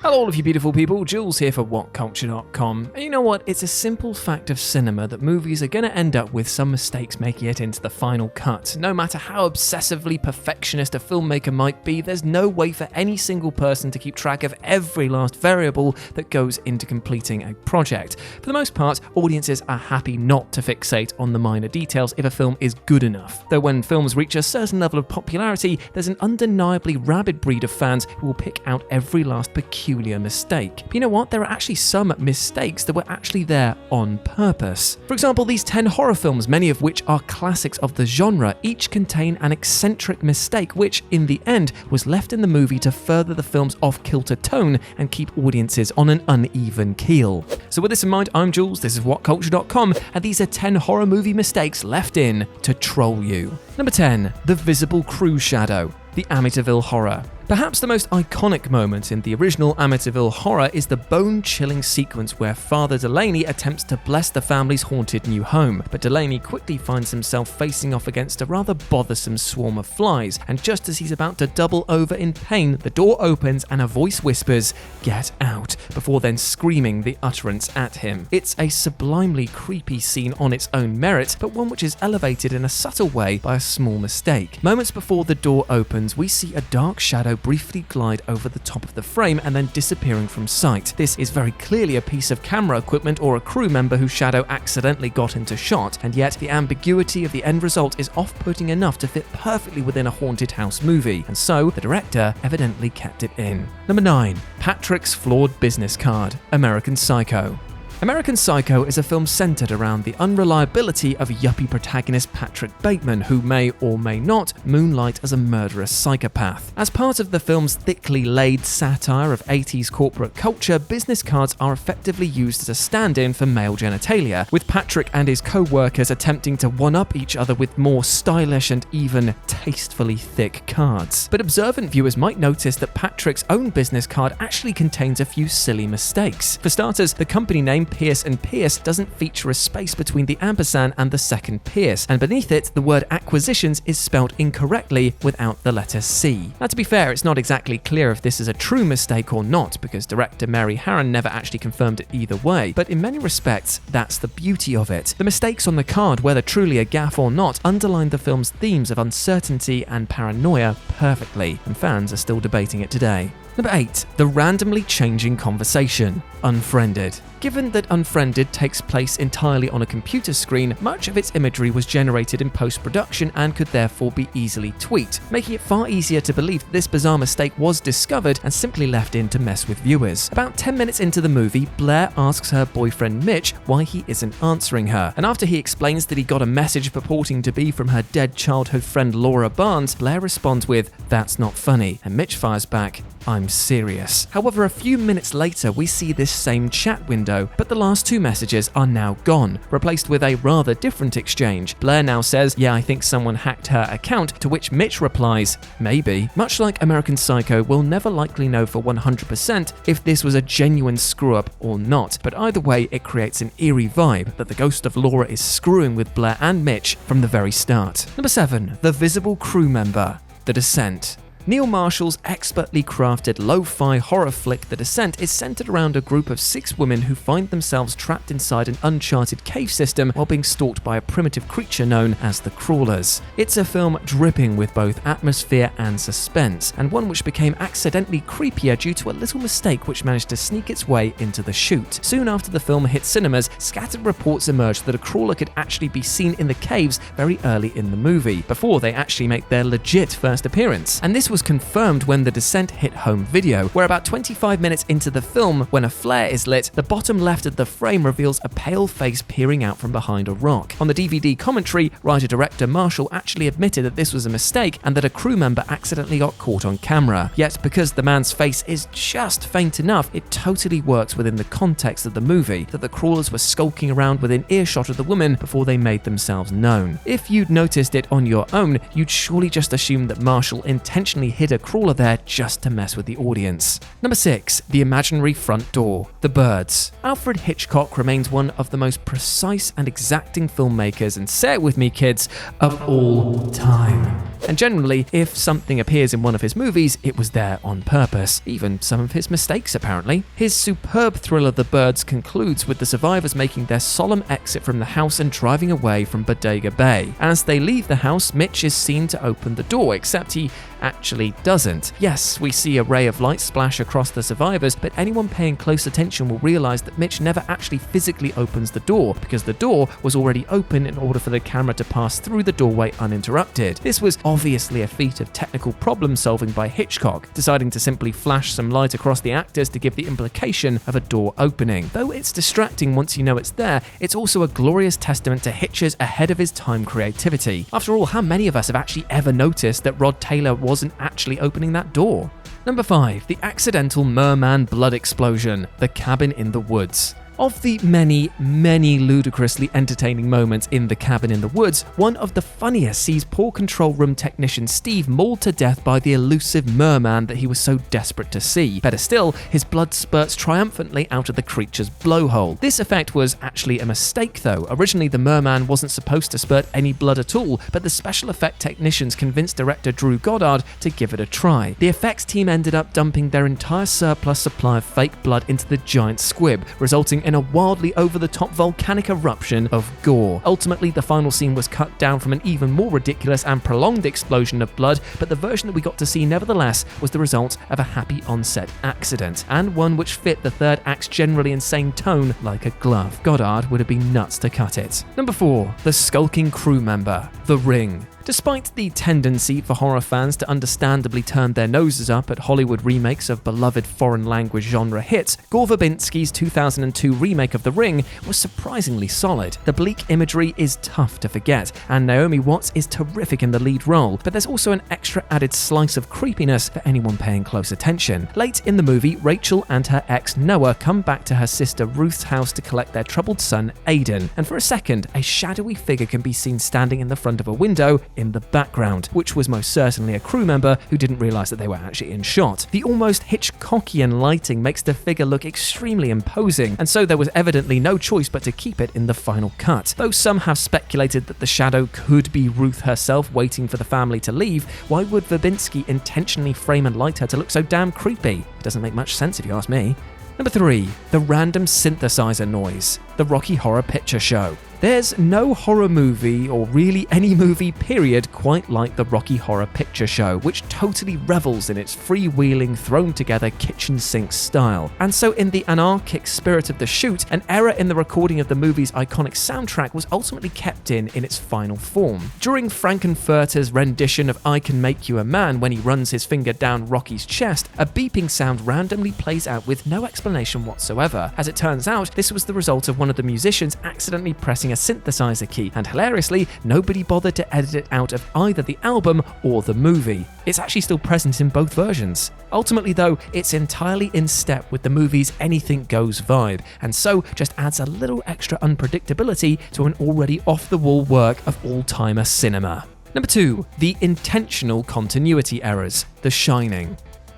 Hello all of you beautiful people, Jules here for WhatCulture.com. And you know what, it's a simple fact of cinema that movies are going to end up with some mistakes making it into the final cut. No matter how obsessively perfectionist a filmmaker might be, there's no way for any single person to keep track of every last variable that goes into completing a project. For the most part, audiences are happy not to fixate on the minor details if a film is good enough. Though when films reach a certain level of popularity, there's an undeniably rabid breed of fans who will pick out every last peculiar mistake. But you know what? There are actually some mistakes that were actually there on purpose. For example, these 10 horror films, many of which are classics of the genre, each contain an eccentric mistake which, in the end, was left in the movie to further the film's off-kilter tone and keep audiences on an uneven keel. So with this in mind, I'm Jules, this is WhatCulture.com, and these are 10 horror movie mistakes left in to troll you. Number 10. The Visible Crew Shadow. The Amityville Horror. Perhaps the most iconic moment in the original Amityville Horror is the bone-chilling sequence where Father Delaney attempts to bless the family's haunted new home, but Delaney quickly finds himself facing off against a rather bothersome swarm of flies, and just as he's about to double over in pain, the door opens and a voice whispers, "Get out," before then screaming the utterance at him. It's a sublimely creepy scene on its own merit, but one which is elevated in a subtle way by a small mistake. Moments before the door opens, we see a dark shadow briefly glide over the top of the frame and then disappearing from sight. This is very clearly a piece of camera equipment or a crew member whose shadow accidentally got into shot, and yet the ambiguity of the end result is off-putting enough to fit perfectly within a haunted house movie, and so the director evidently kept it in. Number 9. Patrick's Flawed Business Card. American Psycho. American Psycho is a film centered around the unreliability of yuppie protagonist Patrick Bateman, who may or may not moonlight as a murderous psychopath. As part of the film's thickly laid satire of 80s corporate culture, business cards are effectively used as a stand-in for male genitalia, with Patrick and his co-workers attempting to one-up each other with more stylish and even tastefully thick cards. But observant viewers might notice that Patrick's own business card actually contains a few silly mistakes. For starters, the company name Pierce & Pierce doesn't feature a space between the ampersand and the second Pierce, and beneath it, the word acquisitions is spelled incorrectly without the letter C. Now, to be fair, it's not exactly clear if this is a true mistake or not, because director Mary Harron never actually confirmed it either way, but in many respects, that's the beauty of it. The mistakes on the card, whether truly a gaffe or not, underline the film's themes of uncertainty and paranoia perfectly, and fans are still debating it today. Number 8. The randomly changing conversation. Unfriended. Given that Unfriended takes place entirely on a computer screen, much of its imagery was generated in post-production and could therefore be easily tweaked, making it far easier to believe that this bizarre mistake was discovered and simply left in to mess with viewers. About 10 minutes into the movie, Blair asks her boyfriend Mitch why he isn't answering her, and after he explains that he got a message purporting to be from her dead childhood friend Laura Barnes, Blair responds with, "That's not funny," and Mitch fires back, "I'm serious." However, a few minutes later, we see this same chat window, but the last two messages are now gone, replaced with a rather different exchange. Blair now says, "Yeah, I think someone hacked her account," to which Mitch replies, "Maybe." Much like American Psycho, we'll never likely know for 100% if this was a genuine screw-up or not, but either way, it creates an eerie vibe that the ghost of Laura is screwing with Blair and Mitch from the very start. Number 7. The Visible Crew Member. The Descent. Neil Marshall's expertly crafted lo-fi horror flick The Descent is centered around a group of 6 women who find themselves trapped inside an uncharted cave system while being stalked by a primitive creature known as the Crawlers. It's a film dripping with both atmosphere and suspense, and one which became accidentally creepier due to a little mistake which managed to sneak its way into the shoot. Soon after the film hit cinemas, scattered reports emerged that a crawler could actually be seen in the caves very early in the movie, before they actually make their legit first appearance. And this was confirmed when The Descent hit home video, where about 25 minutes into the film, when a flare is lit, the bottom left of the frame reveals a pale face peering out from behind a rock. On the DVD commentary, writer-director Marshall actually admitted that this was a mistake and that a crew member accidentally got caught on camera. Yet, because the man's face is just faint enough, it totally works within the context of the movie that the crawlers were skulking around within earshot of the woman before they made themselves known. If you'd noticed it on your own, you'd surely just assume that Marshall intentionally hid a crawler there just to mess with the audience. Number 6. The Imaginary Front Door. The Birds. Alfred Hitchcock remains one of the most precise and exacting filmmakers, and say it with me kids, of all time. And generally, if something appears in one of his movies, it was there on purpose. Even some of his mistakes, apparently. His superb thriller The Birds concludes with the survivors making their solemn exit from the house and driving away from Bodega Bay. As they leave the house, Mitch is seen to open the door, except he actually doesn't. Yes, we see a ray of light splash across the survivors, but anyone paying close attention will realize that Mitch never actually physically opens the door, because the door was already open in order for the camera to pass through the doorway uninterrupted. This was obviously a feat of technical problem solving by Hitchcock, deciding to simply flash some light across the actors to give the implication of a door opening. Though it's distracting once you know it's there, it's also a glorious testament to Hitch's ahead of his time creativity. After all, how many of us have actually ever noticed that Rod Taylor wasn't actually opening that door? Number 5. The accidental merman blood explosion, the cabin in the woods. Of the many, many ludicrously entertaining moments in The Cabin in the Woods, one of the funniest sees poor control room technician Steve mauled to death by the elusive merman that he was so desperate to see. Better still, his blood spurts triumphantly out of the creature's blowhole. This effect was actually a mistake though. Originally the merman wasn't supposed to spurt any blood at all, but the special effect technicians convinced director Drew Goddard to give it a try. The effects team ended up dumping their entire surplus supply of fake blood into the giant squib, resulting in a wildly over-the-top volcanic eruption of gore. Ultimately, the final scene was cut down from an even more ridiculous and prolonged explosion of blood, but the version that we got to see nevertheless was the result of a happy onset accident, and one which fit the third act's generally insane tone like a glove. Goddard would have been nuts to cut it. Number 4. The skulking crew member, The Ring. Despite the tendency for horror fans to understandably turn their noses up at Hollywood remakes of beloved foreign language genre hits, Gore Verbinski's 2002 remake of The Ring was surprisingly solid. The bleak imagery is tough to forget, and Naomi Watts is terrific in the lead role, but there's also an extra added slice of creepiness for anyone paying close attention. Late in the movie, Rachel and her ex Noah come back to her sister Ruth's house to collect their troubled son Aidan, and for a second, a shadowy figure can be seen standing in the front of a window in the background, which was most certainly a crew member who didn't realize that they were actually in shot. The almost Hitchcockian lighting makes the figure look extremely imposing, and so there was evidently no choice but to keep it in the final cut. Though some have speculated that the shadow could be Ruth herself waiting for the family to leave, why would Verbinski intentionally frame and light her to look so damn creepy? It doesn't make much sense if you ask me. Number 3. The random synthesizer noise, the Rocky Horror Picture Show. There's no horror movie, or really any movie period, quite like the Rocky Horror Picture Show, which totally revels in its freewheeling, thrown-together kitchen sink style. And so in the anarchic spirit of the shoot, an error in the recording of the movie's iconic soundtrack was ultimately kept in its final form. During Frankenfurter's rendition of I Can Make You a Man when he runs his finger down Rocky's chest, a beeping sound randomly plays out with no explanation whatsoever. As it turns out, this was the result of one of the musicians accidentally pressing a synthesizer key, and hilariously, nobody bothered to edit it out of either the album or the movie. It's actually still present in both versions. Ultimately though, it's entirely in step with the movie's anything goes vibe, and so just adds a little extra unpredictability to an already off-the-wall work of all-timer cinema. Number 2. The intentional continuity errors, The Shining.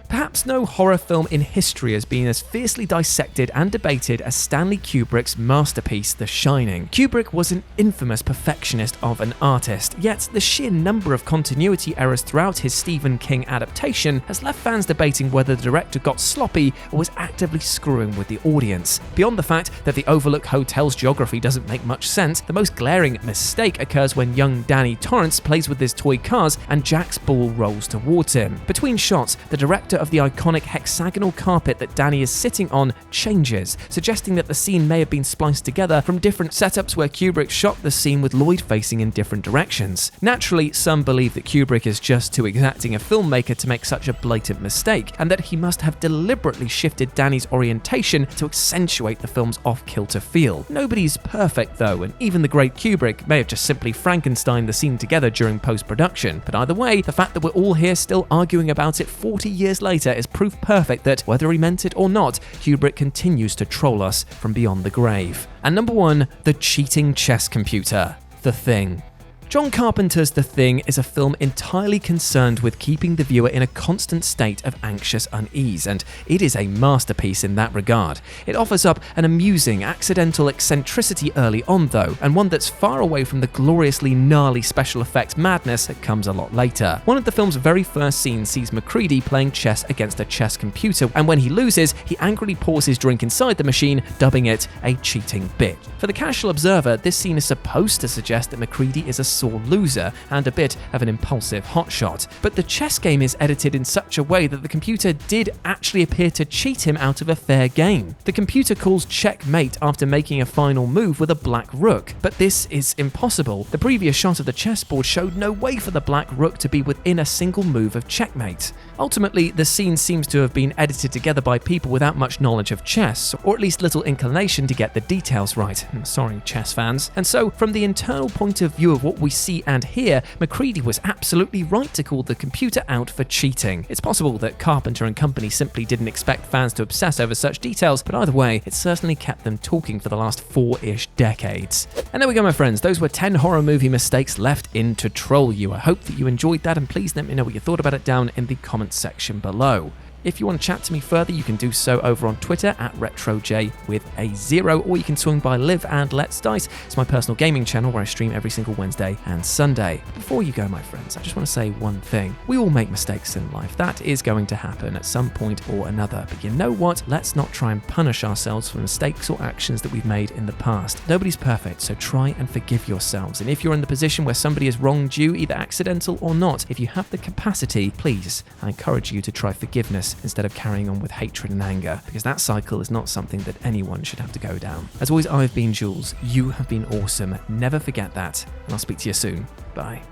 Perhaps no horror film in history has been as fiercely dissected and debated as Stanley Kubrick's masterpiece, The Shining. Kubrick was an infamous perfectionist of an artist, yet the sheer number of continuity errors throughout his Stephen King adaptation has left fans debating whether the director got sloppy or was actively screwing with the audience. Beyond the fact that the Overlook Hotel's geography doesn't make much sense, the most glaring mistake occurs when young Danny Torrance plays with his toy cars and Jack's ball rolls towards him. Between shots, the director of the iconic hexagonal carpet that Danny is sitting on changes, suggesting that the scene may have been spliced together from different setups where Kubrick shot the scene with Lloyd facing in different directions. Naturally, some believe that Kubrick is just too exacting a filmmaker to make such a blatant mistake, and that he must have deliberately shifted Danny's orientation to accentuate the film's off-kilter feel. Nobody's perfect though, and even the great Kubrick may have just simply Frankensteined the scene together during post-production. But either way, the fact that we're all here still arguing about it 40 years later is proof perfect that, whether he meant it or not, Kubrick continues to troll us from beyond the grave. And number 1, the cheating chess computer, The Thing. John Carpenter's The Thing is a film entirely concerned with keeping the viewer in a constant state of anxious unease, and it is a masterpiece in that regard. It offers up an amusing, accidental eccentricity early on though, and one that's far away from the gloriously gnarly special effects madness that comes a lot later. One of the film's very first scenes sees Macready playing chess against a chess computer, and when he loses, he angrily pours his drink inside the machine, dubbing it a cheating bitch. For the casual observer, this scene is supposed to suggest that Macready is a sore loser and a bit of an impulsive hotshot, but the chess game is edited in such a way that the computer did actually appear to cheat him out of a fair game. The computer calls checkmate after making a final move with a black rook, but this is impossible. The previous shot of the chessboard showed no way for the black rook to be within a single move of checkmate. Ultimately, the scene seems to have been edited together by people without much knowledge of chess, or at least little inclination to get the details right. Sorry, chess fans. And so, from the internal point of view of what we see and hear, Macready was absolutely right to call the computer out for cheating. It's possible that Carpenter and company simply didn't expect fans to obsess over such details, but either way, it certainly kept them talking for the last 4-ish decades. And there we go, my friends. Those were 10 horror movie mistakes left in to troll you. I hope that you enjoyed that, and please let me know what you thought about it down in the comments section below. If you want to chat to me further, you can do so over on Twitter at RetroJ with a 0, or you can swing by Live and Let's Dice. It's my personal gaming channel where I stream every single Wednesday and Sunday. Before you go, my friends, I just want to say one thing. We all make mistakes in life. That is going to happen at some point or another. But you know what? Let's not try and punish ourselves for mistakes or actions that we've made in the past. Nobody's perfect, so try and forgive yourselves. And if you're in the position where somebody has wronged you, either accidental or not, if you have the capacity, please, I encourage you to try forgiveness instead of carrying on with hatred and anger, because that cycle is not something that anyone should have to go down. As always, I've been Jules. You have been awesome. Never forget that, and I'll speak to you soon. Bye.